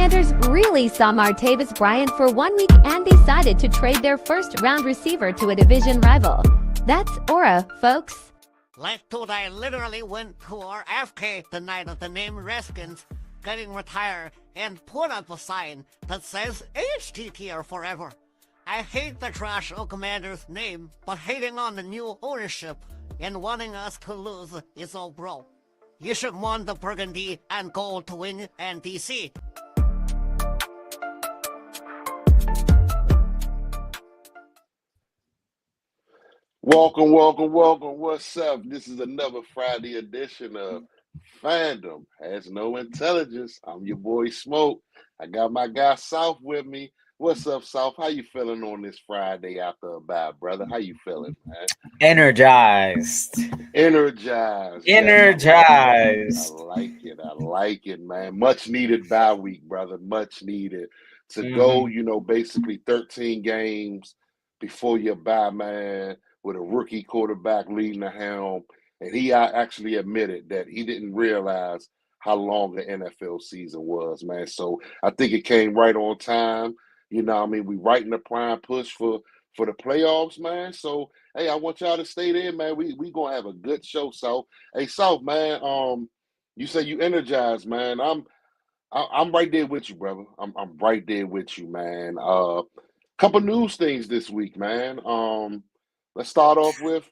Commanders really saw Martavis Bryant for 1 week and decided to trade their first-round receiver to a division rival. That's Aura, folks. Like dude, I literally went to our FK the night of the name Redskins getting retired and put up a sign that says HTTR forever. I hate the trash of Commander's name, but hating on the new ownership and wanting us to lose is all bro. You should want the burgundy and gold to win NDC. Welcome, welcome, welcome. What's up? This is another Friday edition of Fandom Has No Intelligence. I'm your boy Smoke. I got my guy Souf with me. What's up, Souf? How you feeling on this Friday after a bye, brother? How you feeling, man? Energized. Energized. Energized. I like it, man. Much needed bye week, brother. Much needed to go, basically 13 games before your bye, man, with a rookie quarterback leading the helm. And he actually admitted that he didn't realize how long the NFL season was, man. So I think it came right on time. We right in the prime push for the playoffs, man. So, hey, I want y'all to stay there, man. We going to have a good show, Souf. Hey, Souf, man, you say you energized, man. I'm right there with you, brother. I'm right there with you, man. Couple news things this week, man. Let's start off with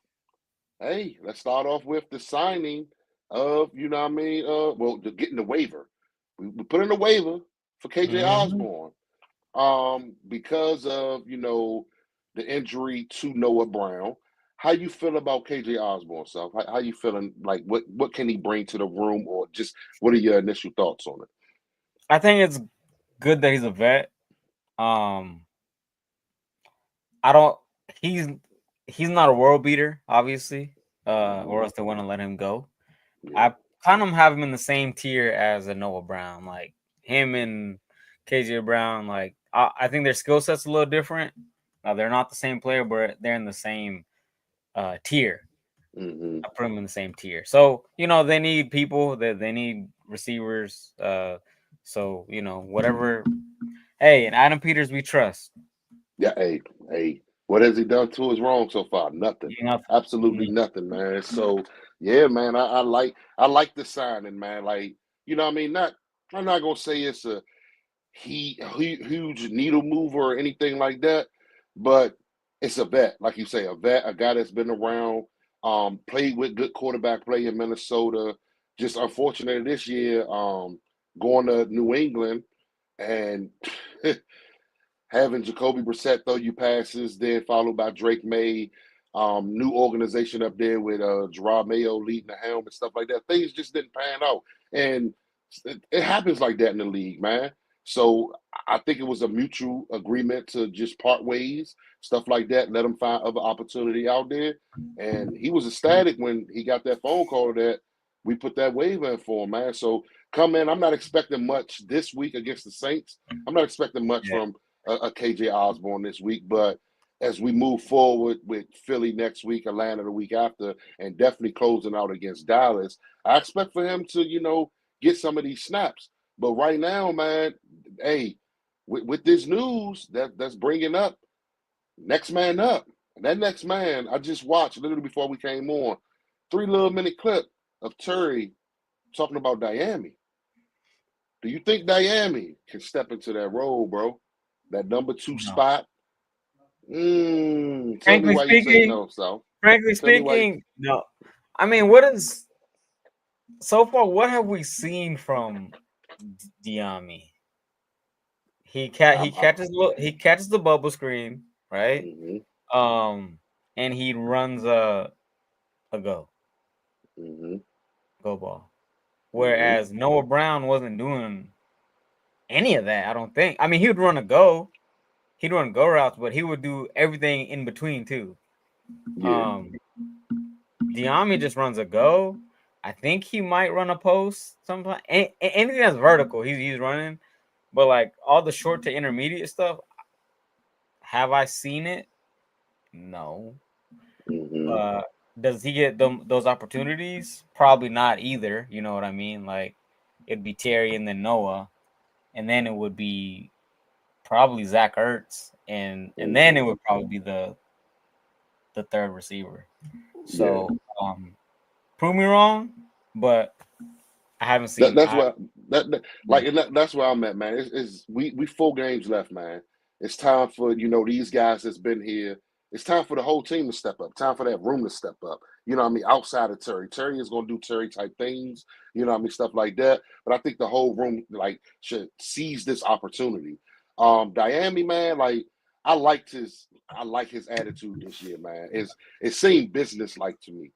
the signing of, getting the waiver. We put in a waiver for KJ Osborne because of, the injury to Noah Brown. How you feel about KJ Osborne, Souf? How you feeling? Like, what can he bring to the room, or just what are your initial thoughts on it? I think it's good that he's a vet. He's not a world beater, obviously, or else they want to let him go. Yeah. I kind of have him in the same tier as a Noah Brown, like him and KJ Brown. Like I think their skill set's a little different. They're not the same player, but they're in the same tier. I put them in the same tier. So they need people. They need receivers. So whatever. Hey, and Adam Peters, we trust. Yeah. Hey. What has he done to us wrong so far? Nothing. Absolutely nothing, man. So yeah, man, I like the signing, man. Like, I'm not gonna say it's a huge needle mover or anything like that, but it's a vet, like you say, a guy that's been around, played with good quarterback play in Minnesota. Just unfortunate this year, going to New England and having Jacoby Brissett throw you passes, then followed by Drake May, new organization up there with Gerard Mayo leading the helm and stuff like that. Things just didn't pan out. And it happens like that in the league, man. So I think it was a mutual agreement to just part ways, stuff like that, let him find other opportunity out there. And he was ecstatic when he got that phone call that we put that waiver in for him, man. So come in. I'm not expecting much this week against the Saints. I'm not expecting much from a KJ Osborne this week, but as we move forward with Philly next week, Atlanta the week after, and definitely closing out against Dallas, I expect for him to, get some of these snaps. But right now, man, hey, with this news that's bringing up next man up, and that next man, I just watched literally before we came on, 3 little minute clip of Terry talking about Diami. Do you think Diami can step into that role, bro? That number 2 spot. Tell me why you say no, Souf. Frankly speaking, no. I mean, so far, what have we seen from Diami? He catches the bubble screen, right? And he runs a go ball. Whereas Noah Brown wasn't doing any of that, I don't think. I mean, he would run a go. He'd run go routes, but he would do everything in between too. Diami just runs a go. I think he might run a post sometimes. Anything that's vertical, he's running. But like all the short to intermediate stuff, have I seen it? No. Does he get those opportunities? Probably not either. You know what I mean? Like it'd be Terry and then Noah. and then it would be probably Zach Ertz, and then it would probably be the third receiver. So prove me wrong, but I haven't seen. That's why that's where I'm at, man. It's we 4 games left, man. It's time for these guys that's been here. It's time for the whole team to step up. Time for that room to step up. You know what I mean? Outside of Terry, Terry is going to do Terry type things. You know what I mean? Stuff like that. But I think the whole room should seize this opportunity. Miami, man, I like his attitude this year, man. It seemed business like to me.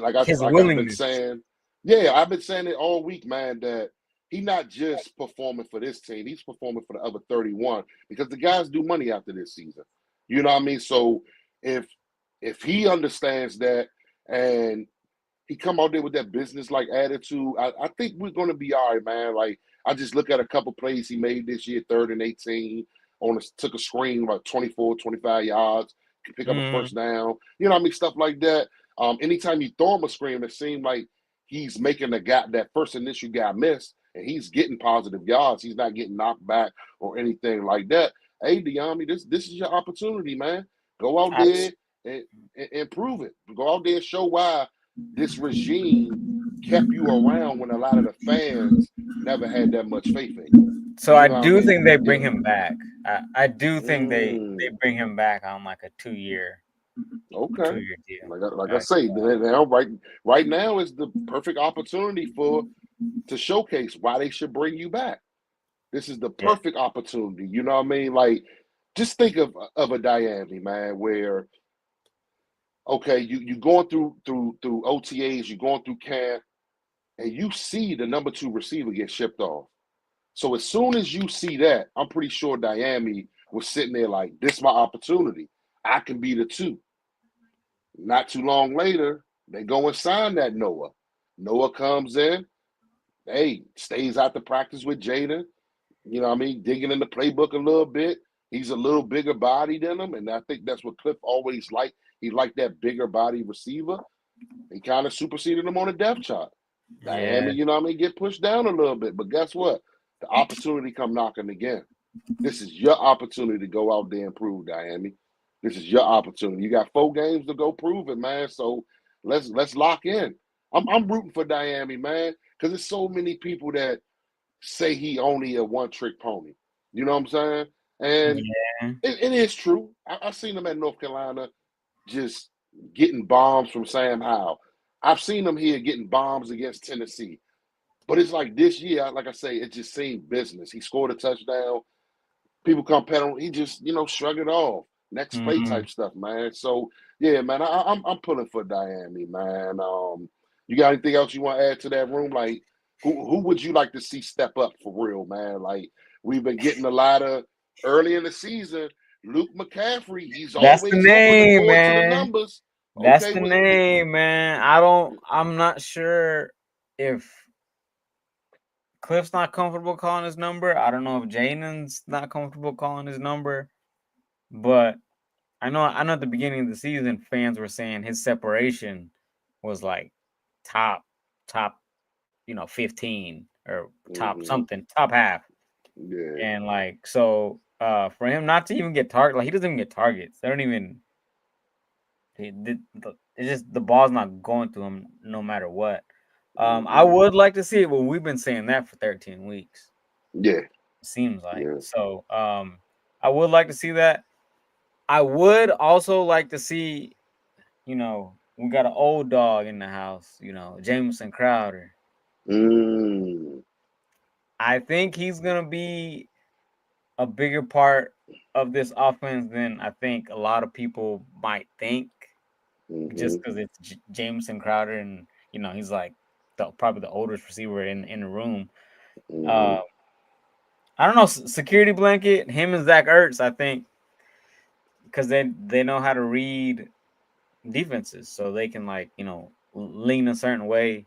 I've been saying. Yeah, I've been saying it all week, man, that he's not just performing for this team. He's performing for the other 31 because the guys do money after this season. You know what I mean? So if he understands that and he come out there with that business-like attitude, I think we're going to be all right, man. I just look at a couple plays he made this year, 3rd and 18, took a screen about 24, 25 yards, pick up a first down. You know what I mean? Stuff like that. Anytime you throw him a screen, it seems like he's making that first initial guy miss, and he's getting positive yards. He's not getting knocked back or anything like that. Hey, Diami, this is your opportunity, man. Go out there and prove it. Go out there and show why this regime kept you around when a lot of the fans never had that much faith in you. So I do think they bring him back. I do think they bring him back on like a 2-year. Okay. 2-year deal. Like I say, right now is the perfect opportunity to showcase why they should bring you back. This is the perfect opportunity. You know what I mean? Just think of a Diami, man, where you going through OTAs, you're going through camp, and you see the number 2 receiver get shipped off. So as soon as you see that, I'm pretty sure Diami was sitting there like, this is my opportunity. I can be the 2. Not too long later, they go and sign that Noah. Noah comes in, stays out to practice with Jaden. You know what I mean? Digging in the playbook a little bit. He's a little bigger body than him, and I think that's what Cliff always liked. He liked that bigger body receiver. He kind of superseded him on the depth chart. Miami, you know what I mean, get pushed down a little bit. But guess what? The opportunity come knocking again. This is your opportunity to go out there and prove, Miami. This is your opportunity. You got 4 games to go prove it, man. So let's lock in. I'm rooting for Miami, man, because there's so many people that say he only a one-trick pony. You know what I'm saying? And it is true. I've seen him at North Carolina just getting bombs from Sam Howell. I've seen him here getting bombs against Tennessee. But it's like this year, like I say, it just seemed business. He scored a touchdown. People come pat him. He just, shrug it off. Next play type stuff, man. So, yeah, man, I'm pulling for Miami, man. You got anything else you want to add to that room? Like, who would you like to see step up for real, man? Like, we've been getting a lot of early in the season. Luke McCaffrey, he's That's always the name, man. to the numbers. That's the name, man. I'm not sure if Cliff's not comfortable calling his number. I don't know if Jaden's not comfortable calling his number. But I know at the beginning of the season, fans were saying his separation was like top, 15 or top something, top half. Yeah. And so for him not to even get target, he doesn't even get targets. They don't even. It's just the ball's not going to him no matter what. I would like to see it, but we've been saying that for 13 weeks. Yeah. It seems like. Yeah. So I would like to see that. I would also like to see, we got an old dog in the house, Jamison Crowder. I think he's going to be a bigger part of this offense than I think a lot of people might think, just because it's Jamison Crowder and, he's like probably the oldest receiver in the room. I don't know, security blanket, him and Zach Ertz, I think, because they know how to read defenses, so they can lean a certain way.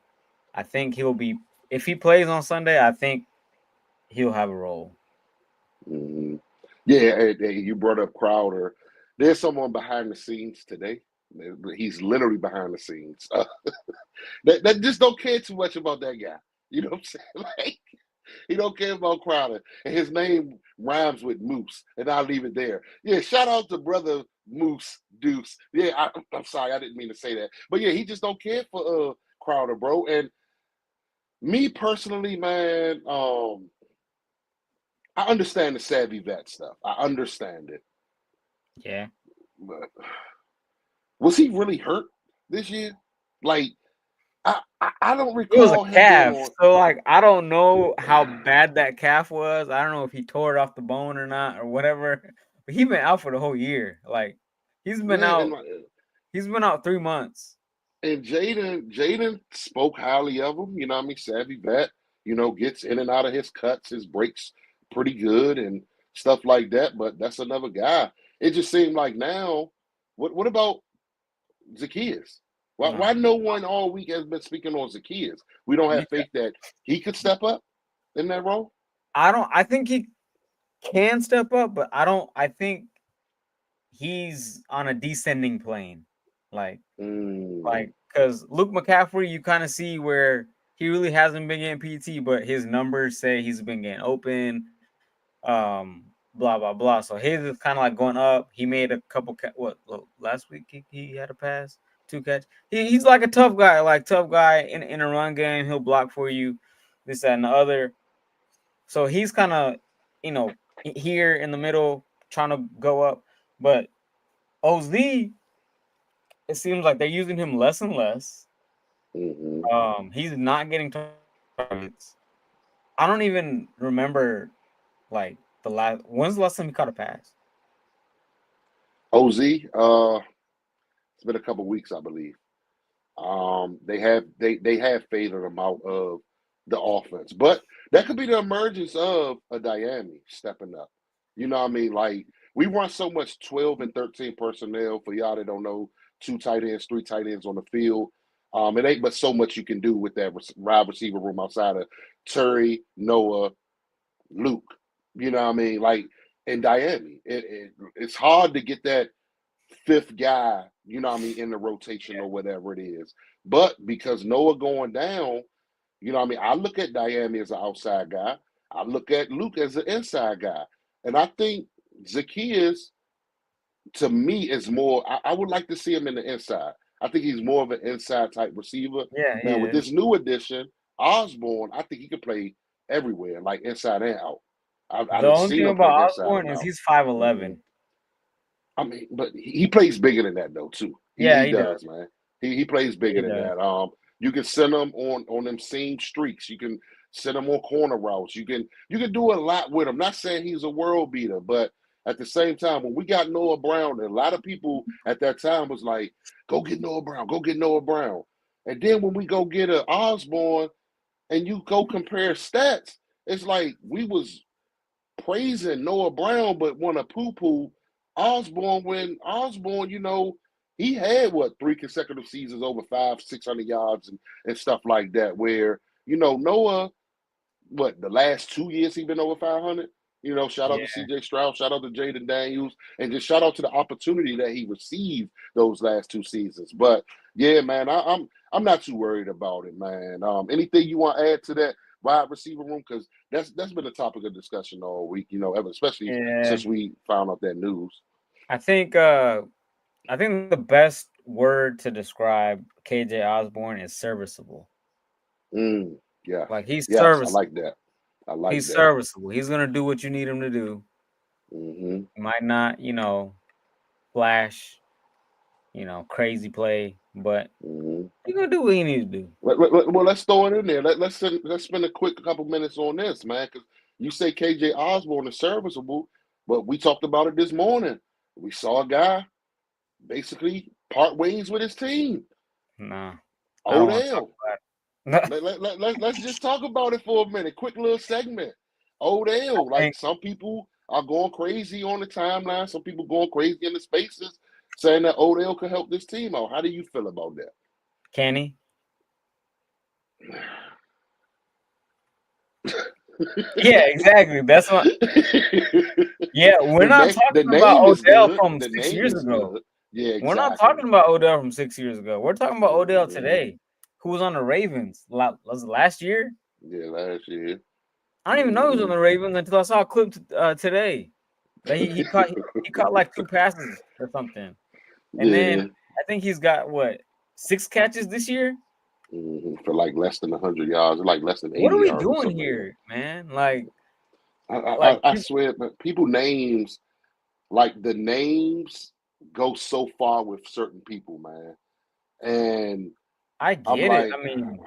I think he'll be, if he plays on Sunday, I think he'll have a role. Yeah, you brought up Crowder. There's someone behind the scenes today. He's literally behind the scenes. That just don't care too much about that guy. You know what I'm saying? He don't care about Crowder, and his name rhymes with Moose, and I'll leave it there. Yeah, shout out to brother Moose Deuce. Yeah, I'm sorry, I didn't mean to say that, but yeah, he just don't care for Crowder, bro. And me personally, man, I understand the savvy vet stuff. I understand it, Yeah. but was he really hurt this year? Like, I don't It was a recall him being calf. on. So like I don't know how bad that calf was. I don't know if he tore it off the bone or not or whatever. But he's been out for the whole year. Like he's been Yeah, out. He's been out 3 months. and Jaden spoke highly of him. You know what I mean? Savvy vet. You know, gets in and out of his cuts, his breaks pretty good and stuff like that. But that's another guy. It just seemed like now. What about Zacchaeus? Why No. no one all week has been speaking on Zacchaeus? We don't have faith that he could step up in that role. I think he can step up, but I think he's on a descending plane. Like because Luke McCaffrey, you kind of see where he really hasn't been getting PT, but his numbers say he's been getting open. Blah blah blah. So his is kind of like going up. He made a couple. Last week he had a pass, 2 catch. He's like a tough guy in a run game. He'll block for you, this that and the other. So he's kind of here in the middle trying to go up, but Oz, it seems like they're using him less and less. He's not getting targets. I don't even remember like when's the last time he caught a pass? Oz, it's been a couple weeks, I believe. They have faded him out of the offense, but that could be the emergence of a Diami stepping up. You know what I mean? Like we run so much 12 and 13 personnel. For y'all that don't know, 2 tight ends, 3 tight ends on the field. It ain't but so much you can do with that wide receiver room outside of Terry, Noah, Luke. You know what I mean? Like in Diami, it's hard to get that 5th guy, you know what I mean, in the rotation or whatever it is. But because Noah going down, you know what I mean, I look at Diami as an outside guy. I look at Luke as an inside guy. And I think Zacchaeus, to me, is more, I would like to see him in the inside. I think he's more of an inside type receiver. Yeah, now, with this new addition, Osborne, I think he could play everywhere, like inside and out. The only thing about Osborne is he's 5'11". I mean, but he plays bigger than that though too. He does, man. He plays bigger than that. You can send him on them seam streaks. You can send him on corner routes. You can do a lot with him. Not saying he's a world beater, but at the same time, when we got Noah Brown, a lot of people at that time was like, "Go get Noah Brown. Go get Noah Brown." And then when we go get an Osborne, and you go compare stats, it's like we was praising Noah Brown, but want to poo-poo Osborne when Osborne, you know, he had 3 consecutive seasons over 500-600 yards and stuff like that. Where you know Noah, the last 2 years he been over 500. You know, shout out to C.J. Stroud, shout out to Jaden Daniels, and just shout out to the opportunity that he received those last 2 seasons. But yeah, man, I'm not too worried about it, man. Anything you want to add to that wide receiver room? Because that's been a topic of discussion all week. You know, especially since we found out that news. I think the best word to describe KJ Osborne is serviceable. Yeah, like he's I serviceable. like that. He's serviceable. He's gonna do what you need him to do. He might not, flash, crazy play, but he's gonna do what he needs to do. Well, let's throw it in there. Let's spend a quick couple minutes on this, man, because you say KJ Osborne is serviceable, but we talked about it this morning. We saw a guy basically part ways with his team. Nah. Odell. Let's just talk about it for a minute. Quick little segment. Odell. Some people are going crazy on the timeline. Some people going crazy in the spaces saying that Odell could help this team out. How do you feel about that? Can he? Yeah, exactly. That's what. Yeah, we're not talking about Odell from 6 years ago. Yeah, exactly. We're not talking about Odell from 6 years ago. We're talking about Odell today, who was on the Ravens. Was it last year? Yeah, last year. I didn't even know he was on the Ravens until I saw a clip today that he caught like 2 passes or something, and then Yeah. I think he's got what 6 catches this year. For like less than 100 yards, like less than What 80 are we yards or doing something like here, man? Like that. like I swear, but people names, like the names go so far with certain people, man. And I I'm get it. like, I mean,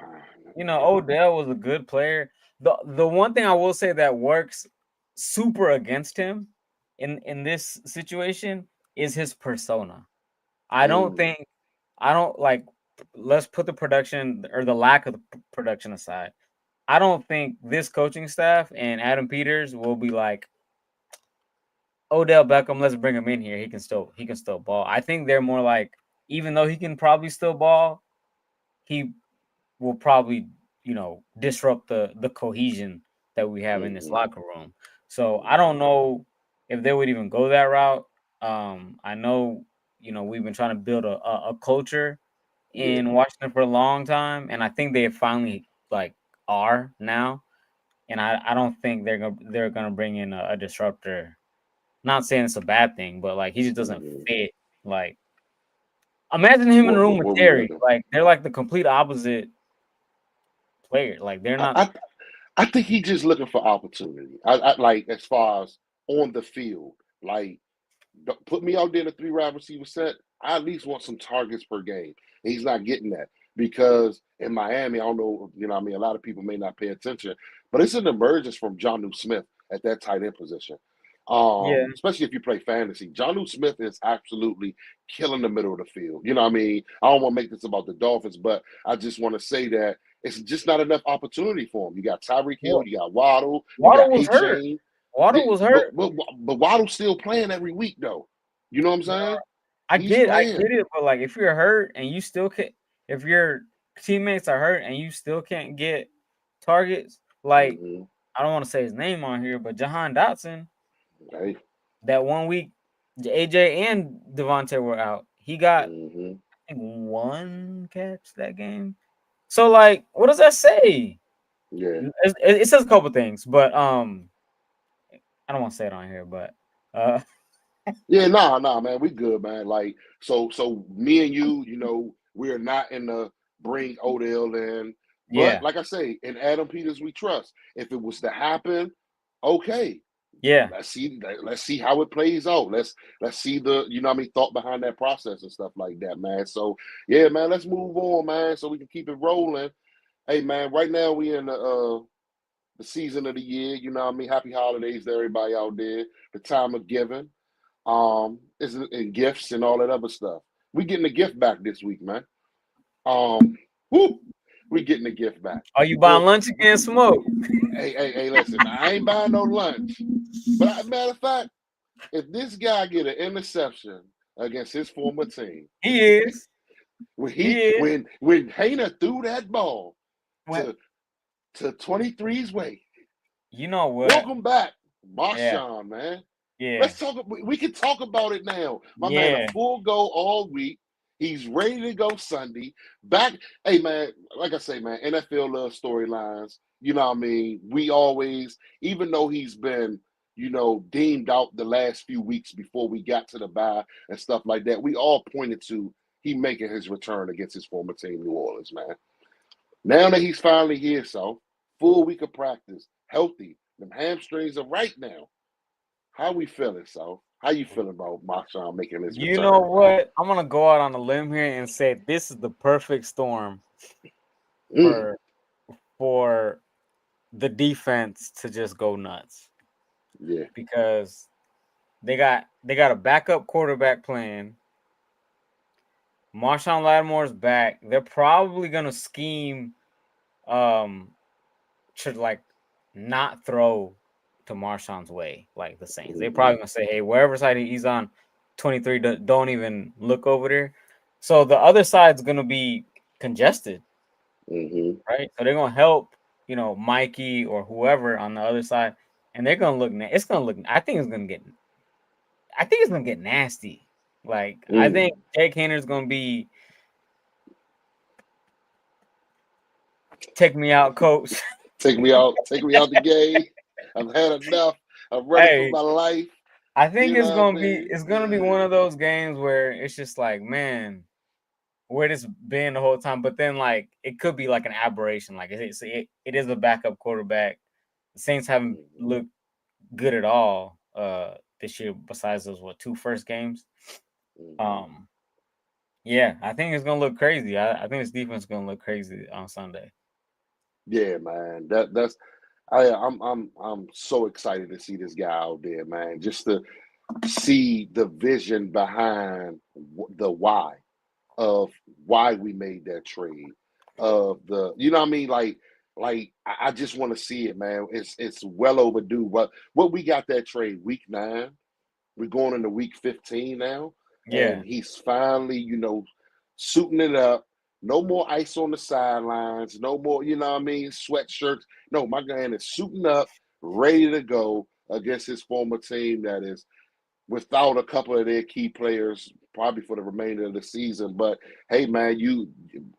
Odell was a good player. The one thing I will say that works super against him in this situation is his persona. mm, I don't like let's put the production or the lack of the production aside. I don't think this coaching staff and Adam Peters will be like Odell Beckham, let's bring him in here. He can still ball. I think they're more like even though he can probably still ball, he will probably, disrupt the cohesion that we have in this mm, locker room. So I don't know if they would even go that route. I know, we've been trying to build a culture yeah, in Washington for a long time, and I think they finally like are now. And I don't think they're gonna bring in a disruptor. Not saying it's a bad thing, but like he just doesn't mm. fit. Like imagine him in a room with What we Terry. looking? Like they're like the complete opposite player. Like they're I, not. I I think he's just looking for opportunity. I like as far as on the field, like don't put me out there in a 3 wide receiver set. I at least want some targets per game. And he's not getting that because in Miami, I don't know, I mean, a lot of people may not pay attention, but it's an emergence from John Smith at that tight end position. Yeah. Especially if you play fantasy. John Smith is absolutely killing the middle of the field. You know what I mean? I don't want to make this about the Dolphins, but I just want to say that it's just not enough opportunity for him. You got Tyreek Hill, Well, you got Waddle, you Waddle got was A hurt. Chain. Waddle was But, hurt. but but Waddle's still playing every week though. You know what I'm saying? He's I playing. get it, but like if you're hurt and you still can't, if your teammates are hurt and you still can't get targets, like Hmm. I don't want to say his name on here, but Jahan Dotson, Hey. that 1 week, AJ and Devontae were out. He got Hmm. I think 1 catch that game. So like, what does that say? Yeah. It says a couple things, but I don't want to say it on here, but uh, Yeah, nah, man. We good, man. Like, so me and you, we're not in the bring Odell in. But yeah, like I say, in Adam Peters we trust. If it was to happen, okay. yeah. Let's see how it plays out. Let's see the what I mean thought behind that process and stuff like that, man. So yeah, man, let's move on, man, so we can keep it rolling. Hey man, right now we in the season of the year, what I mean? Happy holidays to everybody out there. The time of giving. Is and gifts and all that other stuff. We getting a gift back this week, man. Woo, we getting a gift back. Are you buying Well, lunch again, Smoke? hey, listen, I ain't buying no lunch. But matter of fact, if this guy get an interception against his former team, He is. when He is. when Hayner threw that ball When, to 23's way, you know what? welcome back, Yeah, Marshawn, man. yeah, Let's talk. We can talk about it now. My man, a yeah. full go all week. He's ready to go Sunday. Back, hey man, like I say, man, NFL loves storylines. You know what I mean? We always, even though he's been, deemed out the last few weeks before we got to the bye and stuff like that, we all pointed to he making his return against his former team, New Orleans, man. Now that he's finally here, so full week of practice, healthy. Them hamstrings are right now. How we feeling, so? How you feeling about Marshawn making his You know return? what? I'm gonna go out on a limb here and say this is the perfect storm Mm, for the defense to just go nuts yeah. because they got a backup quarterback playing. Marshawn Lattimore's back. They're probably gonna scheme to like not throw to Marshawn's way like the Saints. They probably Mm-hmm. gonna say, hey, wherever side he's on 23, don't even look over there. So the other side's gonna be congested, Mm-hmm. right? So they're gonna help, Mikey or whoever on the other side, and they're gonna look. It's gonna look. I think it's gonna get nasty. Like I Mm. think Jake Hayner's gonna be take me out, coach. Take me out the game. I've had enough. I'm running for Hey, my life. I think You know what I mean? it's gonna be one of those games where it's just like, man, where it's been the whole time. But then like it could be like an aberration. Like it is a backup quarterback. The Saints haven't looked good at all this year besides those two first games. Yeah, I think it's gonna look crazy. I think this defense is gonna look crazy on Sunday. Yeah, man. I'm so excited to see this guy out there, man. Just to see the vision behind the why of why we made that trade. Of the, you know what I mean? Like I just want to see it, man. It's well overdue. What we got that trade week 9. We're going into week 15 now, Yeah, and he's finally, suiting it up. No more ice on the sidelines. No more, you know what I mean, sweatshirts. No, my guy is suiting up, ready to go against his former team that is without a couple of their key players probably for the remainder of the season. But hey, man, you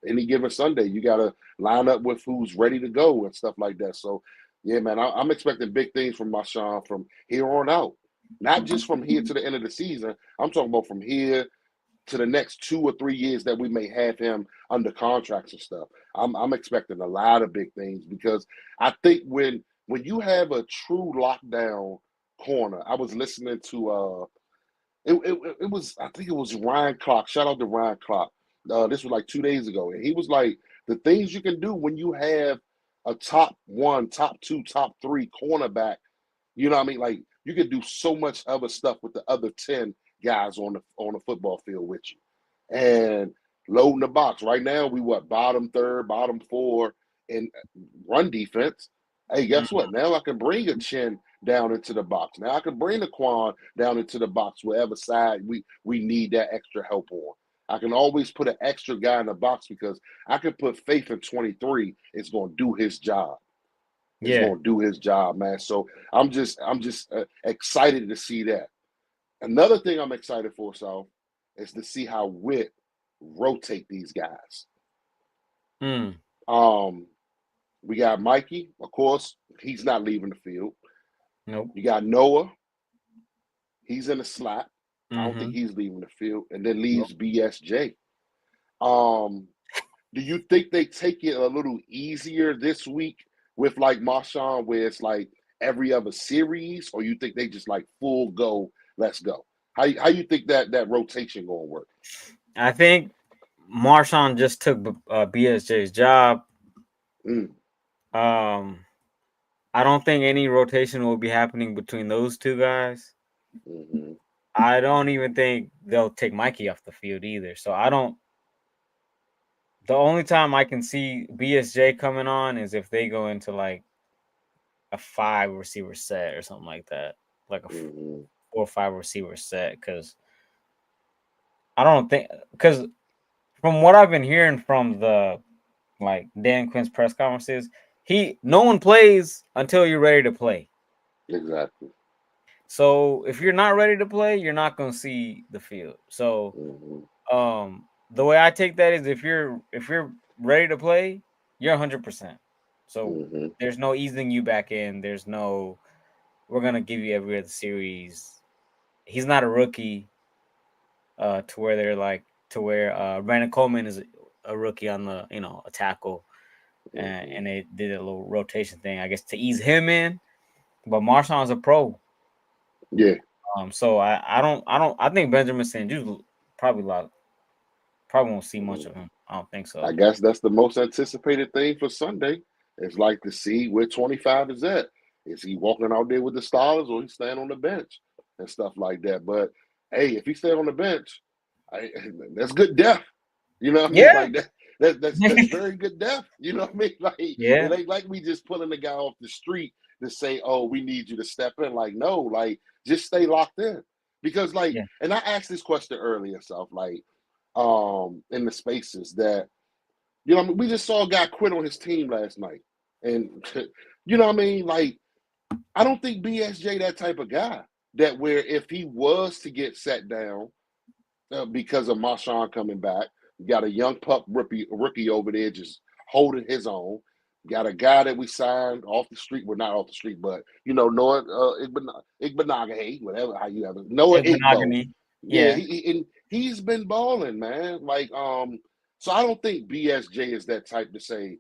any given Sunday, you got to line up with who's ready to go and stuff like that. So, yeah, man, I'm expecting big things from Marshawn from here on out. Not just from here to the end of the season. I'm talking about from here to the next 2 or 3 years that we may have him under contracts and stuff. I'm expecting a lot of big things because I think when you have a true lockdown corner, I was listening to it was, I think it was Ryan Clark. Shout out to Ryan Clark. This was like 2 days ago, and he was like, the things you can do when you have a top 1, top 2, top 3 cornerback. You know what I mean? Like you can do so much other stuff with the other 10 guys on the football field with you, and loading the box. Right now, we bottom 3rd, bottom 4 in run defense. Hey, guess what? Now I can bring a Chin down into the box. Now I can bring the Quan down into the box, wherever side we need that extra help on. I can always put an extra guy in the box because I can put faith in 23. It's going to do his job. It's yeah, going to do his job, man. So I'm just excited to see that. Another thing I'm excited for, South, is to see how Witt rotate these guys. We got Mikey, of course, he's not leaving the field. nope. You got Noah, he's in the slot. I don't think he's leaving the field, and then leaves BSJ. Do you think they take it a little easier this week with like Marshawn, where it's like every other series, or you think they just like full go, let's go? How you think that rotation gonna work? I think Marshawn just took BSJ's job. I don't think any rotation will be happening between those two guys. I don't even think they'll take Mikey off the field either. So I don't. The only time I can see BSJ coming on is if they go into like a 5 receiver set or something like that, like a 4 or 5 receiver set. Because I don't think, because from what I've been hearing from the like Dan Quinn's press conferences, no one plays until you're ready to play. Exactly. So if you're not ready to play, you're not going to see the field. So the way I take that is if you're ready to play, you're 100%. So there's no easing you back in. There's no, we're going to give you every other series. He's not a rookie to where they're like, to where Brandon Coleman is a rookie on the, a tackle. And they did a little rotation thing, I guess, to ease him in. But Marshawn's a pro. Yeah. So I think Benjamin St. Jude probably won't see much of him. I don't think so. I guess that's the most anticipated thing for Sunday. It's like to see where 25 is at. Is he walking out there with the stars, or he's staying on the bench and stuff like that? But hey, if he stay on the bench, that's good depth. You know what I mean? Yeah. Like that's very good depth. You know what I mean? Like it ain't like we just pulling the guy off the street to say, oh, we need you to step in. Like, no, like just stay locked in. Because and I asked this question earlier, South, like in the spaces that, we just saw a guy quit on his team last night. And you know what I mean? Like, I don't think BSJ that type of guy that where if he was to get set down because of Marshawn coming back, you got a young pup rookie over there just holding his own. Got a guy that we signed off the street. Well, not off the street, but Noah Igbenogany, whatever how you have it. Noah Igbo. Monogamy. Yeah, Yeah. he's been balling, man. Like, so I don't think BSJ is that type to say,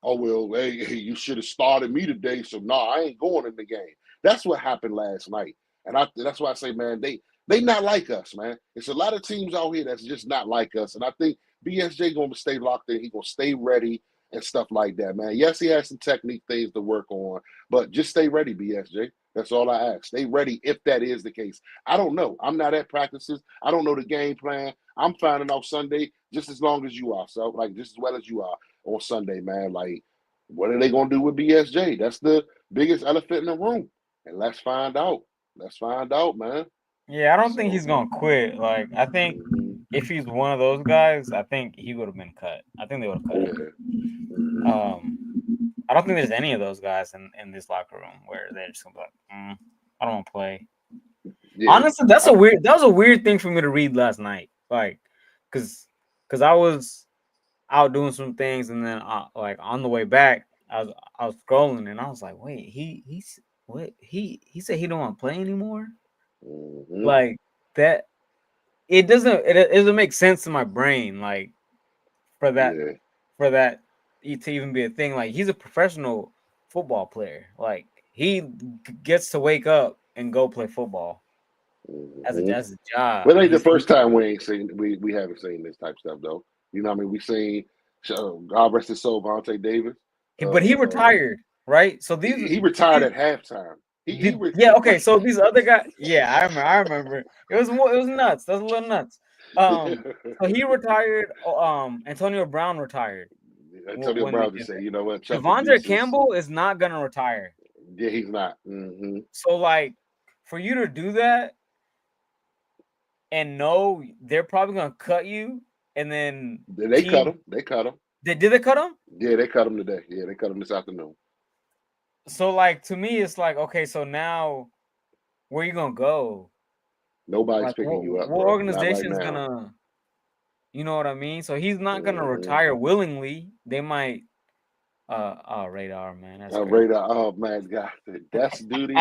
oh well, hey, you should have started me today, so no, I ain't going in the game. That's what happened last night. And that's why I say, man, they not like us, man. It's a lot of teams out here that's just not like us. And I think BSJ gonna stay locked in, he gonna stay ready and stuff like that, man. Yes, he has some technique things to work on, but just stay ready, BSJ. That's all I ask. Stay ready if that is the case. I don't know. I'm not at practices. I don't know the game plan. I'm finding out Sunday just as long as you are. So, like, just as well as you are on Sunday, man. Like, what are they going to do with BSJ? That's the biggest elephant in the room. And let's find out. Let's find out, man. Yeah, I don't think he's going to quit. Like, I think if he's one of those guys, I think he would have been cut. I think they would have cut him. I don't think there's any of those guys in this locker room where they're just gonna be like, I don't want to play. Yeah. Honestly, that was a weird thing for me to read last night. Like, cause I was out doing some things, and then like on the way back, I was scrolling, and I was like, wait, he said he don't want to play anymore. Mm-hmm. Like that, it doesn't make sense to my brain. Like for that to even be a thing. Like, he's a professional football player. Like, he gets to wake up and go play football as a job. But it ain't the first time we haven't seen this type of stuff though. You know what I mean? We seen God rest his soul, Vontae Davis. But he retired, right? So he retired at halftime. Yeah, okay. So these other guys, yeah, I remember. It was nuts. That was a little nuts. So he retired. Antonio Brown retired. Antonio Brown just said, you know what? Devondre Campbell is not gonna retire. Yeah, he's not. Mm-hmm. So, like, for you to do that and know they're probably gonna cut you, and then they cut him. They cut him. Did they cut him? Yeah, they cut him today. Yeah, they cut him this afternoon. So, like, to me, it's like, okay, so now where you gonna go? Nobody's picking you up. What organization's gonna? You know what I mean? So he's not gonna retire willingly. They might. Radar, man. That's Radar. Oh man, God, that's duty.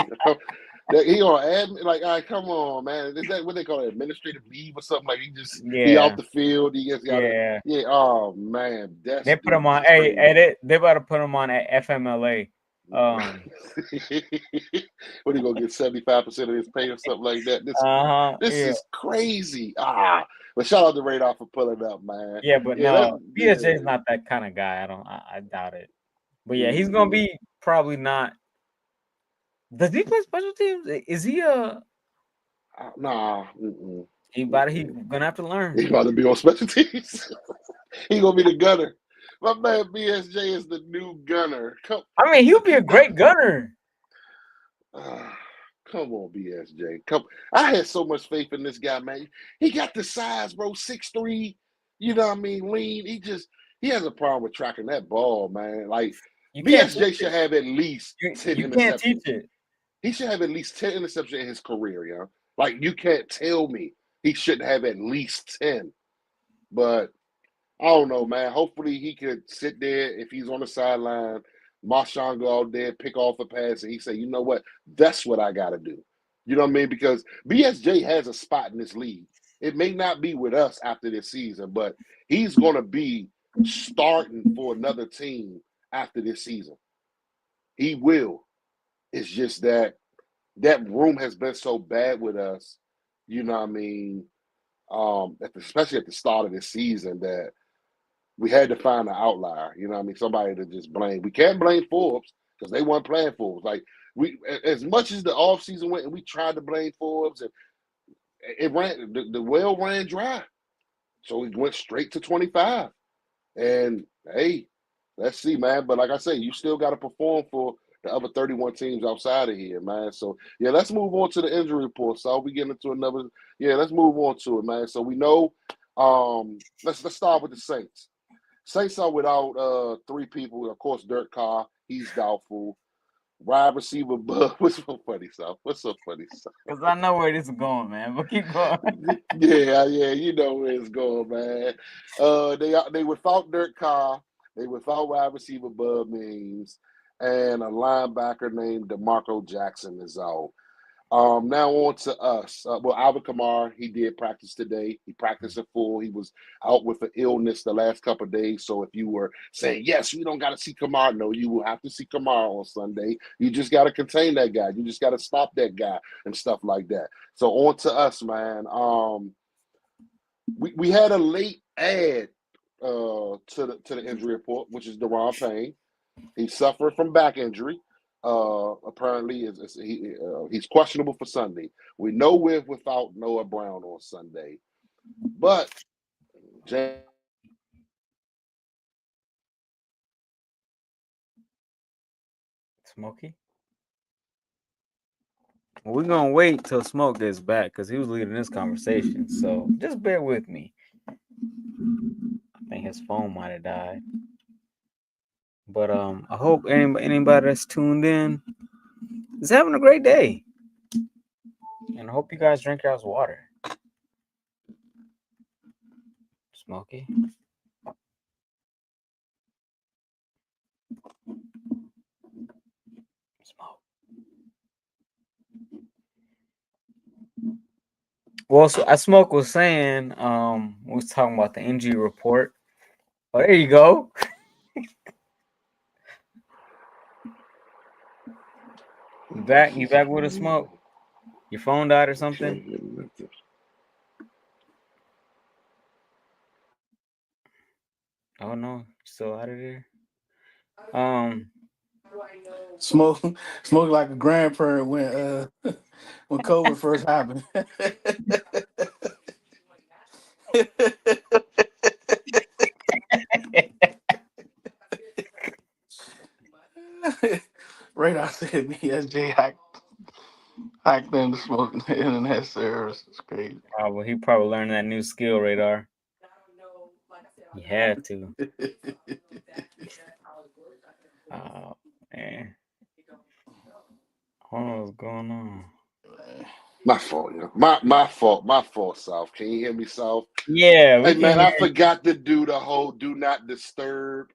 He gonna add like, all right, come on, man. Is that what they call it? Administrative leave or something? Like he off the field. He gets yeah. Oh man, that's they put him on. Hey, edit. They better put him on at FMLA. What are you gonna get 75% of his pay or something like that? This is crazy. But shout out to Radar for pulling up, man. Yeah, but no, BSJ is not that kind of guy. I doubt it. But yeah, he's gonna be probably not. Does he play special teams? Is he Nah. He gonna have to learn. He's about to be on special teams. He gonna be the gunner. My man BSJ is the new gunner. He'll be a great gunner. Come on, BSJ. I had so much faith in this guy, man. He got the size, bro. 6'3". You know what I mean? Lean. He has a problem with tracking that ball, man. Like, BSJ should have at least 10 interceptions. You can't teach it. He should have at least 10 interceptions in his career, you know? Like, you can't tell me he shouldn't have at least 10. But I don't know, man. Hopefully he could sit there if he's on the sideline, Marshawn go out there, pick off a pass, and he say, you know what? That's what I got to do. You know what I mean? Because BSJ has a spot in this league. It may not be with us after this season, but he's going to be starting for another team after this season. He will. It's just that room has been so bad with us, you know what I mean, especially at the start of this season, that we had to find an outlier, you know what I mean, somebody to just blame. We can't blame Forbes because they weren't playing Forbes. Like, as much as the offseason went and we tried to blame Forbes, and it ran, the well ran dry. So we went straight to 25. And, hey, let's see, man. But like I say, you still got to perform for the other 31 teams outside of here, man. So, yeah, let's move on to the injury report. So we get into another – let's move on to it, man. So we know let's start with the Saints. Saints are without 3 people. Of course, Dirk Carr, he's doubtful. Wide receiver, what's so funny stuff? Because I know where this is going, man. But keep going. yeah, you know where it's going, man. They without Dirk Carr. They without wide receiver Bud Means, and a linebacker named DeMarco Jackson is out. Now on to us. Alvin Kamara, he did practice today. He practiced in full. He was out with an illness the last couple of days. So if you were saying, yes, we don't got to see Kamara, no, you will have to see Kamara on Sunday. You just got to contain that guy. You just got to stop that guy and stuff like that. So on to us, man. We had a late add to the injury report, which is Deron Payne. He suffered from back injury. Apparently, he's questionable for Sunday. We know we're without Noah Brown on Sunday, but Smokey. Well, we're gonna wait till Smoke gets back because he was leading this conversation. So just bear with me. I think his phone might have died. But I hope anybody that's tuned in is having a great day. And I hope you guys drink y'all's water. Smokey. Smoke. Well, so Smoke was saying, we was talking about the injury report. Oh, there you go. You back with a Smoke? Your phone died or something? Oh no, still out of there. Smoke like a grandparent when COVID first happened. Radar said me SJ hacked into smoking the internet service. It's crazy. Oh, well, he probably learned that new skill, Radar. He had to. Oh man, I don't know what's going on. My fault, you know. My fault, South. Can you hear me, South? Yeah, hey man, I forgot to do the whole do not disturb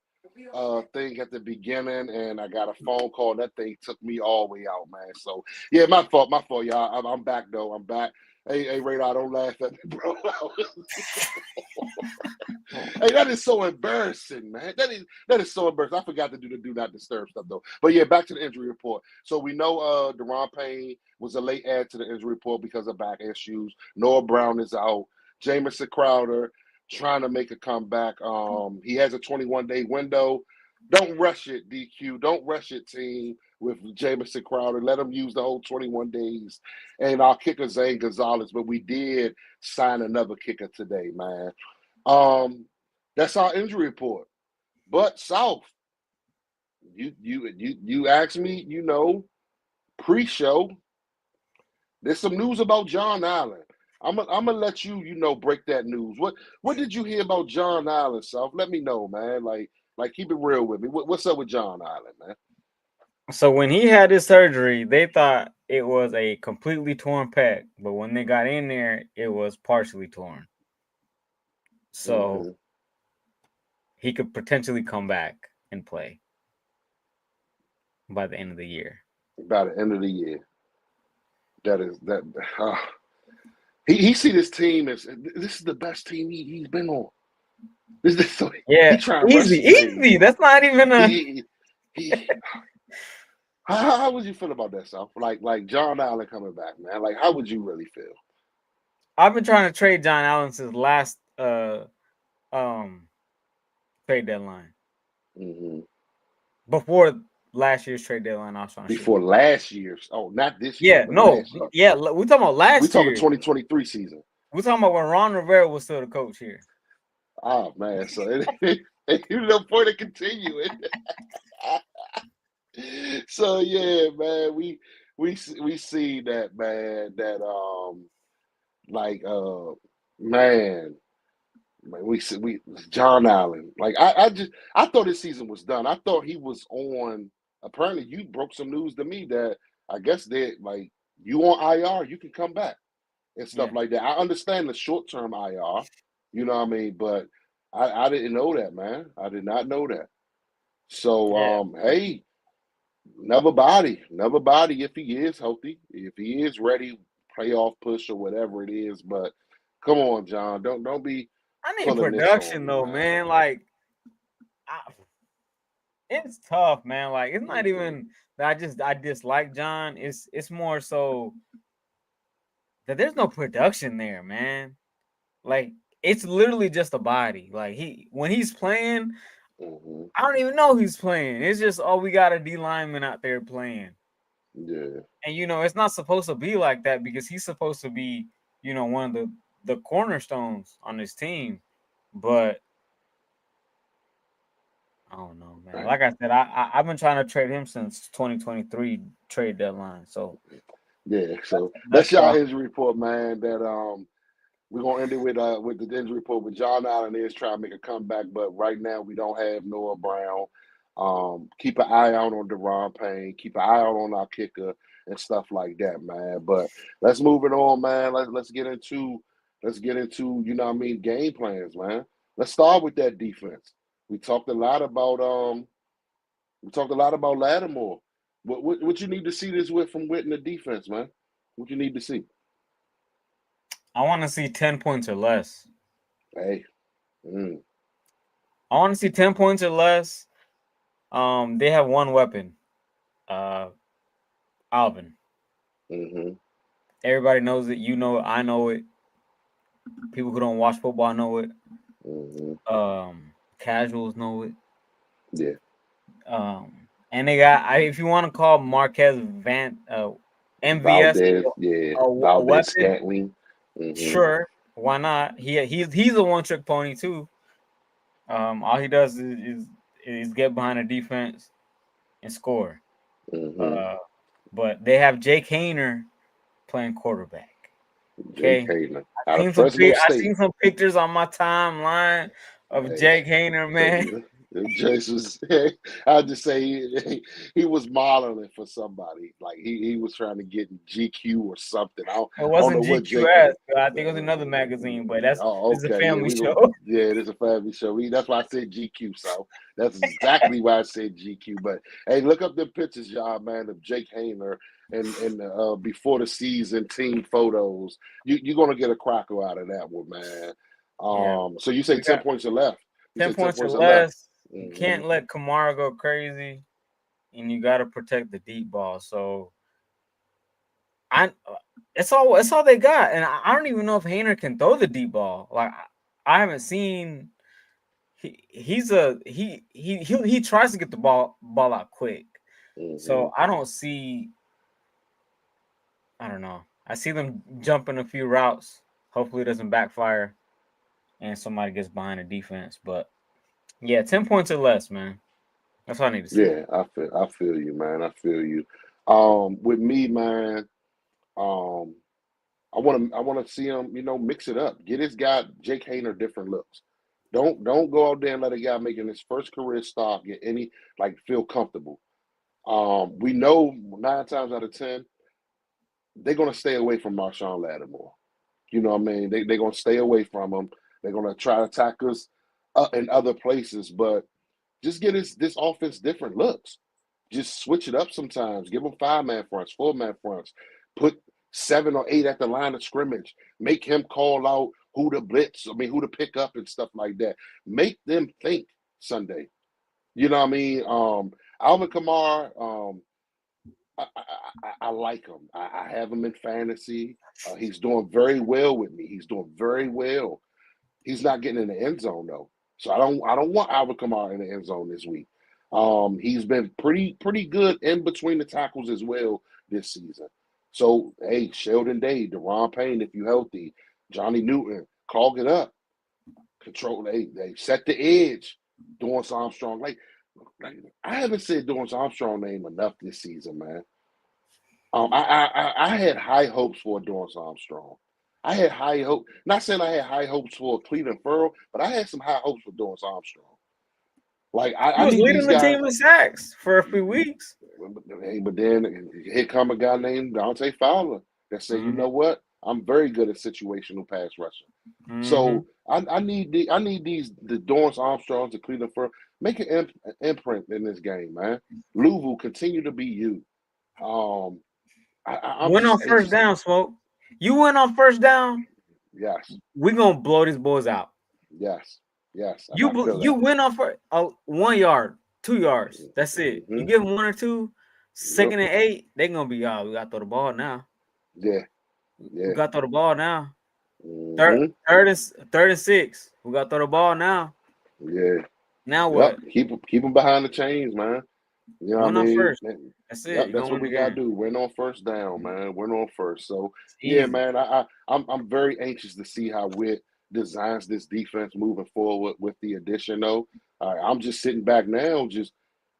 thing at the beginning, and I got a phone call. That thing took me all the way out, man. So yeah, my fault, y'all. I'm back though. I'm back. Hey, Radar, don't laugh at me, bro. Hey, that is so embarrassing, man. That is so embarrassing. I forgot to do the do not disturb stuff though. But yeah, back to the injury report. So we know Deron Payne was a late add to the injury report because of back issues. Noah Brown is out. Jamison Crowder trying to make a comeback. He has a 21-day window. Don't rush it, DQ. Don't rush it, team, with Jamison Crowder. Let him use the whole 21 days. And our kicker, Zane Gonzalez. But we did sign another kicker today, man. That's our injury report. But South, you asked me, pre-show. There's some news about John Allen. I'm gonna let you break that news. What did you hear about John Allen, South? Let me know, man. Like keep it real with me. What's up with John Allen, man? So when he had his surgery, they thought it was a completely torn pec, but when they got in there, it was partially torn. So he could potentially come back and play by the end of the year. By the end of the year. He see this team as this is the best team he's been on. He trying to easy. That's not even a. How would you feel about that, South? Like John Allen coming back, man. Like, how would you really feel? I've been trying to trade John Allen since last trade deadline. Mm-hmm. Before last year's trade deadline, I was trying to before last year's. Oh, not this year. Yeah, we're talking about last year. We're talking 2023 season. We're talking about when Ron Rivera was still the coach here. Oh man, so there's no point in continuing. So yeah, man, we see that, man. That man, we John Allen. Like I thought his season was done. I thought he was on. Apparently, you broke some news to me that I guess they you on IR, you can come back and stuff like that. I understand the short term IR, you know what I mean, but I didn't know that, man. I did not know that. So, Yeah. hey, never body if he is healthy, if he is ready, playoff push or whatever it is. But come on, John, don't be I need pulling this on production me, though, man. man. Like, it's tough, man. Like, it's not even that I dislike John. It's more so that there's no production there, man. Like, it's literally just a body. Like, when he's playing, Hmm. I don't even know he's playing. It's just, oh, we got a D lineman out there playing. Yeah, And it's not supposed to be like that because he's supposed to be, one of the cornerstones on this team. But I don't know, man. Like I said, I've been trying to trade him since 2023 trade deadline. So yeah. So that's that's y'all why. injury report, man. That we're gonna end it with the injury report. But John Allen is trying to make a comeback, but right now we don't have Noah Brown. Keep an eye out on Deron Payne. Keep an eye out on our kicker and stuff like that, man. But let's move it on, man. Let's get into what I mean, game plans, man. Let's start with that defense. We talked a lot about Lattimore. What you need to see this with from Witten the defense, man? What you need to see? I want to see 10 points or less. Hey. I want to see 10 points or less. They have one weapon. Alvin. Mm-hmm. Everybody knows it. You know it. I know it. People who don't watch football know it. Mm-hmm. Casuals know it. Yeah. And they got, if you want to call Marquez MVS Valdez, yeah. a Valdez weapon, Scantling. Mm-hmm. sure, why not? He's a one trick pony too. All he does is get behind a defense and score. Mm-hmm. But they have Jake Hayner playing quarterback. Jake Okay, Hayner I out of seen some Fresno I State. seen some pictures on my timeline of Hey, Jake Hayner, man. Jace was, I'll just say he was modeling for somebody. Like he was trying to get GQ or something. It I don't know wasn't what Jake. GQS. I think it was another magazine, but this Oh, is a okay. Yeah, family we go. show. Yeah, it is a family show. That's why I said GQ. So that's exactly why I said GQ. But hey, look up the pictures, y'all, man, of Jake Hayner and before the season team photos. You're gonna get a cracker out of that one, man. Yeah, So you say we 10 got points or left. You 10 said 10 points or points or left. less. You Hmm. can't let Kamara go crazy, and you got to protect the deep ball. So it's all they got, and I don't even know if Hayner can throw the deep ball. Like I haven't seen. He tries to get the ball out quick. Hmm. So I don't see. I don't know. I see them jumping a few routes. Hopefully, it doesn't backfire, and somebody gets behind the defense. But yeah, 10 points or less, man. That's all I need to see. Yeah, I feel you, man. I feel you. With me, man. Um, I want to see him, mix it up. Get this guy Jake Hayner different looks. Don't go out there and let a guy making his first career start get any feel comfortable. We know 9 times out of 10 they're gonna stay away from Marshawn Lattimore. You know what I mean? They're gonna stay away from him. They're gonna try to attack us in other places, but just get this offense different looks. Just switch it up sometimes. Give them 5-man fronts, 4-man fronts. Put 7 or 8 at the line of scrimmage. Make him call out who to blitz. I mean, who to pick up and stuff like that. Make them think Sunday. You know what I mean? Alvin Kamara, I like him. I have him in fantasy. He's doing very well with me. He's doing very well. He's not getting in the end zone though, so I don't want Alvin Kamara in the end zone this week. He's been pretty good in between the tackles as well this season. So hey, Sheldon Day, Deron Payne, if you healthy, Johnny Newton, clog it up, control. They set the edge. Dorrance Armstrong, like I haven't said Dorrance Armstrong name enough this season, man. I had high hopes for Dorrance Armstrong. I had high hope. Not saying I had high hopes for Cleveland Farrell, but I had some high hopes for Dorrance Armstrong. Like He I was need leading these the guys. team in sacks for a few weeks. But then here come a guy named Dante Fowler that said, you Mm-hmm. know what? I'm very good at situational pass rushing. Mm-hmm. So I need the Dorrance Armstrongs, the Cleveland Fur. Make an imprint in this game, man. Louisville, continue to be you. Um, I'm Win just on first anxious. down, Smoke. You win on first down, Yes, we're gonna blow these boys out. yes, yes, and I feel You that. win on for 1 yard, 2 yards. That's it. You Mm-hmm. give them 1 or 2, Yep. second and 8, they're gonna be we gotta throw the ball now. Yeah, We yeah. gotta throw the ball now. Third, Mm-hmm. third and 6. We gotta throw the ball now. Yeah. Now Yep. what? Keep them behind the chains, man. You know what I Win on mean? first. That's it. Yep, You're that's gonna what win we the gotta game. do. Win on first down, man. Win on first. So It's yeah, easy. man. I'm very anxious to see how Witt designs this defense moving forward with the addition. Though I'm just sitting back now, just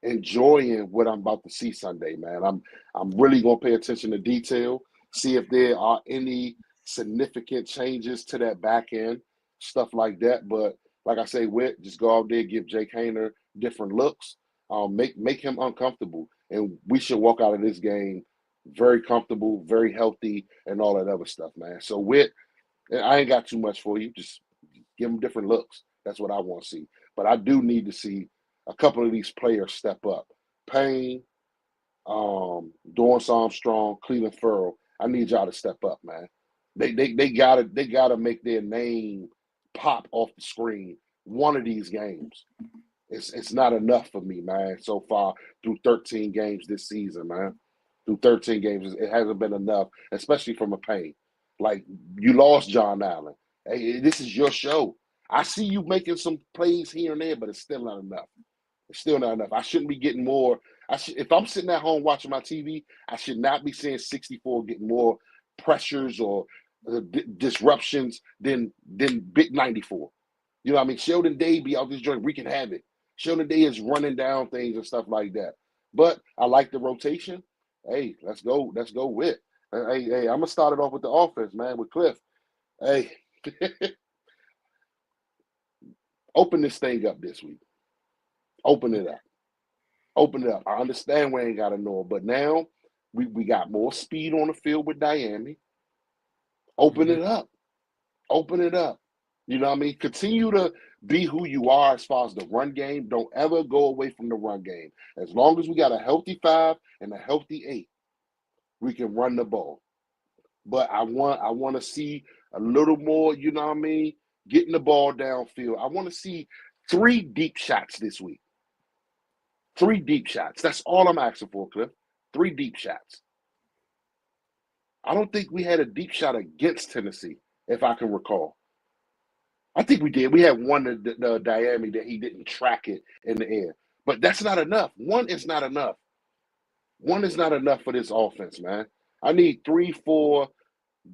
enjoying what I'm about to see Sunday, man. I'm really gonna pay attention to detail, see if there are any significant changes to that back end, stuff like that. But like I say, Witt, just go out there, give Jake Hayner different looks, make him uncomfortable, and we should walk out of this game very comfortable, very healthy, and all that other stuff, man. So Witt, I ain't got too much for you. Just give them different looks. That's what I want to see. But I do need to see a couple of these players step up. Payne, Dorrance Armstrong, Cleveland Furrow. I need y'all to step up, man. They gotta make their name pop off the screen one of these games. It's not enough for me, man, so far through 13 games this season, man. Through 13 games, it hasn't been enough, especially from a Payne. Like, you lost John Allen. Hey, this is your show. I see you making some plays here and there, but it's still not enough. It's still not enough. I shouldn't be getting more. If I'm sitting at home watching my TV, I should not be seeing 64 getting more pressures or disruptions than Big 94. You know what I mean? Sheldon Day be out this joint wreaking havoc. Sheldon Day is running down things and stuff like that. But I like the rotation. Hey, let's go. Let's go with. Hey, I'm gonna start it off with the offense, man, with Cliff. Hey, open this thing up this week. Open it up. Open it up. I understand we ain't got to know, but now we got more speed on the field with Miami. Open Mhm. it up. Open it up. You know what I mean? Continue to be who you are as far as the run game. Don't ever go away from the run game. As long as we got a healthy 5 and a healthy 8, we can run the ball. But I want to see a little more, you know what I mean? Getting the ball downfield. I want to see 3 deep shots this week. 3 deep shots. That's all I'm asking for, Cliff. 3 deep shots. I don't think we had a deep shot against Tennessee, if I can recall. I think we did. We had one the Miami that he didn't track it in the air. But that's not enough. One is not enough. One is not enough for this offense, man. I need 3, 4